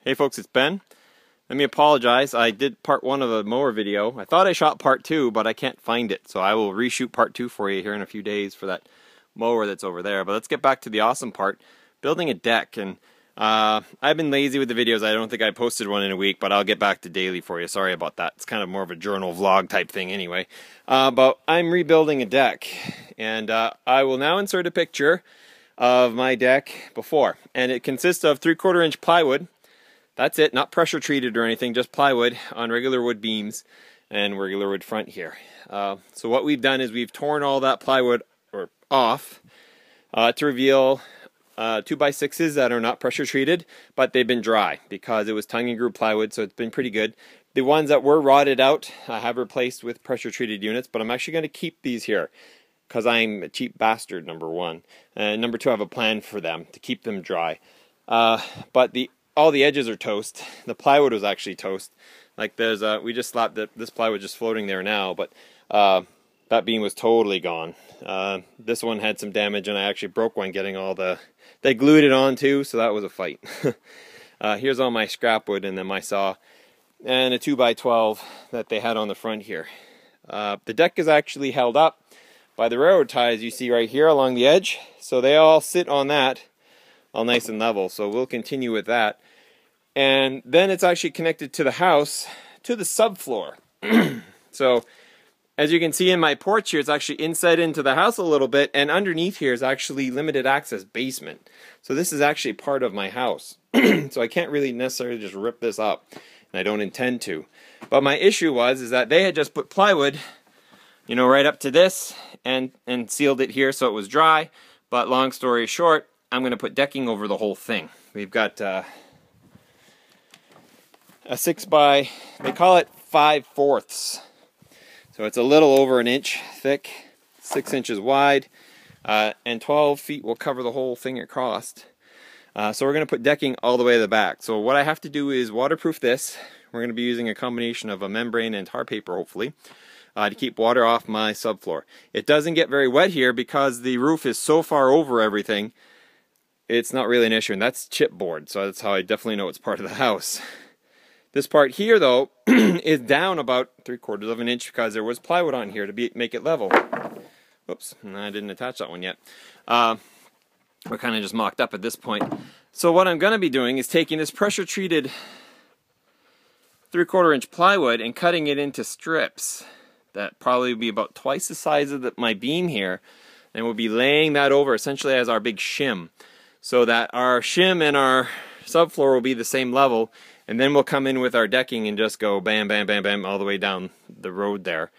Hey folks, it's Ben. Let me apologize. I did part 1 of a mower video. I thought I shot part 2, but I can't find it. So I will reshoot part 2 for you here in a few days for that mower that's over there. But let's get back to the awesome part, building a deck. And I've been lazy with the videos. I don't think I posted one in a week, but I'll get back to daily for you. Sorry about that. It's kind of more of a journal vlog type thing anyway. But I'm rebuilding a deck. And I will now insert a picture of my deck before. And it consists of 3/4 inch plywood. That's it, not pressure treated or anything, just plywood on regular wood beams and regular wood front here. So what we've done is we've torn all that plywood off to reveal 2x6s that are not pressure treated, but they've been dry because it was tongue and groove plywood, so it's been pretty good. The ones that were rotted out I have replaced with pressure treated units, but I'm actually going to keep these here because I'm a cheap bastard, number one. And number two, I have a plan for them to keep them dry. But all the edges are toast. The plywood was actually toast. Like there's we just slapped this plywood just floating there now, but that beam was totally gone. This one had some damage, and I actually broke one getting all they glued it on too, so that was a fight. Here's all my scrap wood and then my saw and a 2x12 that they had on the front here. The deck is actually held up by the railroad ties you see right here along the edge, so they all sit on that all nice and level, so we'll continue with that. And then it's actually connected to the house, to the subfloor. So as you can see in my porch here, it's actually inside into the house a little bit, and underneath here is actually limited access basement. So this is actually part of my house. So I can't really necessarily just rip this up, and I don't intend to. But my issue is that they had just put plywood, you know, right up to this and sealed it here so it was dry. But long story short, I'm going to put decking over the whole thing. We've got a 6x, they call it 5/4. So it's a little over an inch thick, 6 inches wide, and 12 feet will cover the whole thing across. So we're going to put decking all the way to the back. So what I have to do is waterproof this. We're going to be using a combination of a membrane and tar paper, hopefully, to keep water off my subfloor. It doesn't get very wet here because the roof is so far over everything. It's not really an issue, and that's chipboard, so that's how I definitely know it's part of the house. This part here, though, is down about 3/4 of an inch because there was plywood on here to make it level. Oops, I didn't attach that one yet. We're kind of just mocked up at this point. So what I'm going to be doing is taking this pressure-treated 3/4 inch plywood and cutting it into strips that probably will be about twice the size of my beam here, and we'll be laying that over essentially as our big shim, so that our shim and our subfloor will be the same level, and then we'll come in with our decking and just go bam, bam, bam, bam all the way down the road there.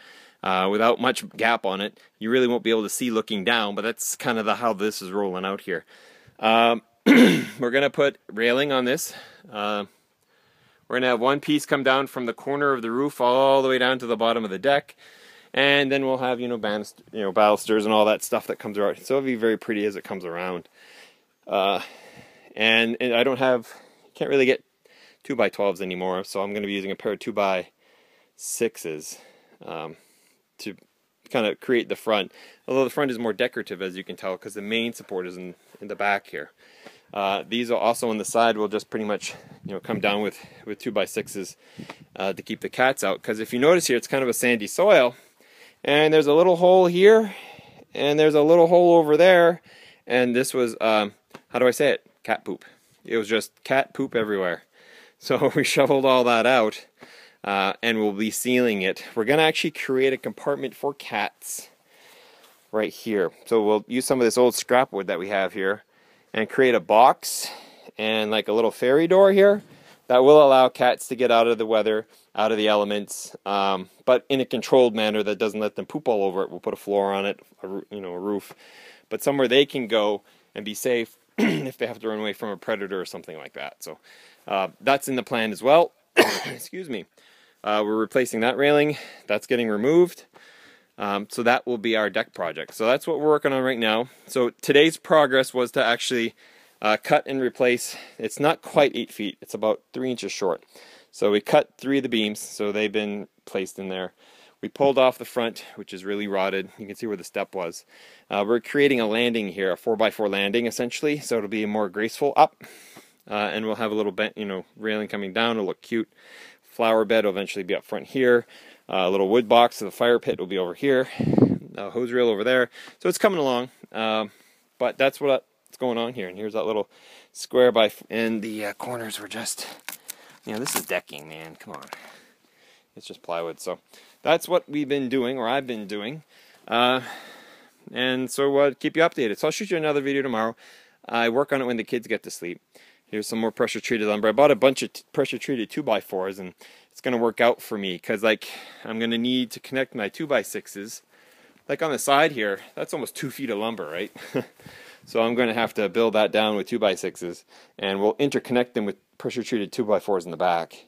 Without much gap on it, you really won't be able to see looking down, but that's kind of how this is rolling out here. We're going to put railing on this. We're going to have one piece come down from the corner of the roof all the way down to the bottom of the deck, and then we'll have balusters and all that stuff that comes around. So it'll be very pretty as it comes around. And I can't really get 2x12s anymore, so I'm going to be using a pair of 2x6s to kind of create the front. Although the front is more decorative, as you can tell, because the main support is in the back here. These are also on the side will just pretty much come down with 2x6s to keep the cats out. Because if you notice here, it's kind of a sandy soil, and there's a little hole here, and there's a little hole over there, and this was how do I say it? Cat poop. It was just cat poop everywhere. So we shoveled all that out, and we'll be sealing it. We're going to actually create a compartment for cats right here. So we'll use some of this old scrap wood that we have here and create a box and like a little fairy door here that will allow cats to get out of the weather, out of the elements, but in a controlled manner that doesn't let them poop all over it. We'll put a floor on it, a roof, but somewhere they can go and be safe if they have to run away from a predator or something like that. So that's in the plan as well. Excuse me. We're replacing that railing. That's getting removed. So that will be our deck project. So that's what we're working on right now. So today's progress was to actually cut and replace. It's not quite 8 feet. It's about 3 inches short. So we cut 3 of the beams, so they've been placed in there. We pulled off the front, which is really rotted. You can see where the step was. We're creating a landing here, a 4x4 landing essentially, so it'll be more graceful up. and we'll have a little bent, railing coming down. It'll look cute. Flower bed will eventually be up front here. A little wood box of the fire pit will be over here. Hose reel over there. So it's coming along. But that's what's going on here. And here's that little square and the corners were just, this is decking, man. Come on. It's just plywood. So that's what we've been doing, or I've been doing. And so keep you updated. So I'll shoot you another video tomorrow. I work on it when the kids get to sleep. Here's some more pressure treated lumber. I bought a bunch of pressure treated 2x4s, and it's going to work out for me because I'm going to need to connect my 2x6s. Like on the side here, that's almost 2 feet of lumber, right? So I'm going to have to build that down with 2x6s, and we'll interconnect them with pressure treated 2x4s in the back.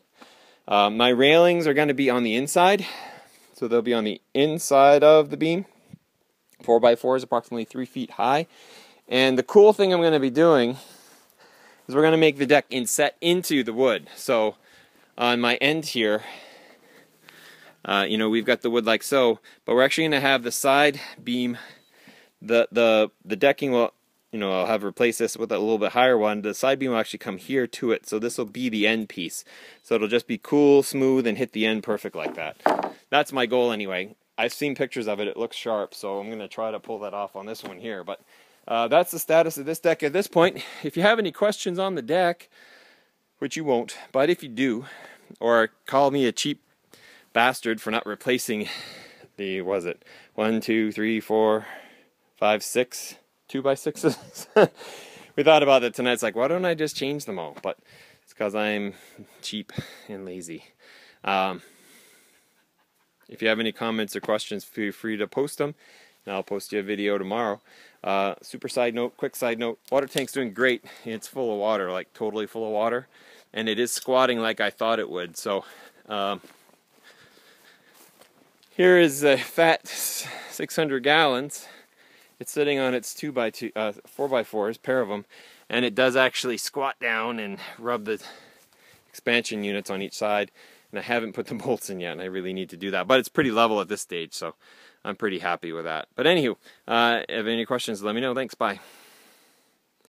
My railings are going to be on the inside, so they'll be on the inside of the beam. 4x4 is approximately 3 feet high. And the cool thing I'm going to be doing is we're going to make the deck inset into the wood. So on my end here, we've got the wood like so, but we're actually going to have the side beam, the decking will, I'll have replaced this with a little bit higher one. The side beam will actually come here to it, so this will be the end piece. So it'll just be cool, smooth, and hit the end perfect like that. That's my goal anyway. I've seen pictures of it. It looks sharp, so I'm going to try to pull that off on this one here. But that's the status of this deck at this point. If you have any questions on the deck, which you won't, but if you do, or call me a cheap bastard for not replacing the, 1, 2, 3, 4, 5, 6 2x6s. We thought about it tonight. It's like, why don't I just change them all? But it's because I'm cheap and lazy. If you have any comments or questions, feel free to post them, and I'll post you a video tomorrow. Quick side note, water tank's doing great. It's full of water, like totally full of water, and it is squatting like I thought it would. So here is a fat 600 gallons. It's sitting on its 4x4s, pair of them, and it does actually squat down and rub the expansion units on each side. And I haven't put the bolts in yet, and I really need to do that. But it's pretty level at this stage, so I'm pretty happy with that. But anywho, if you have any questions, let me know. Thanks, bye.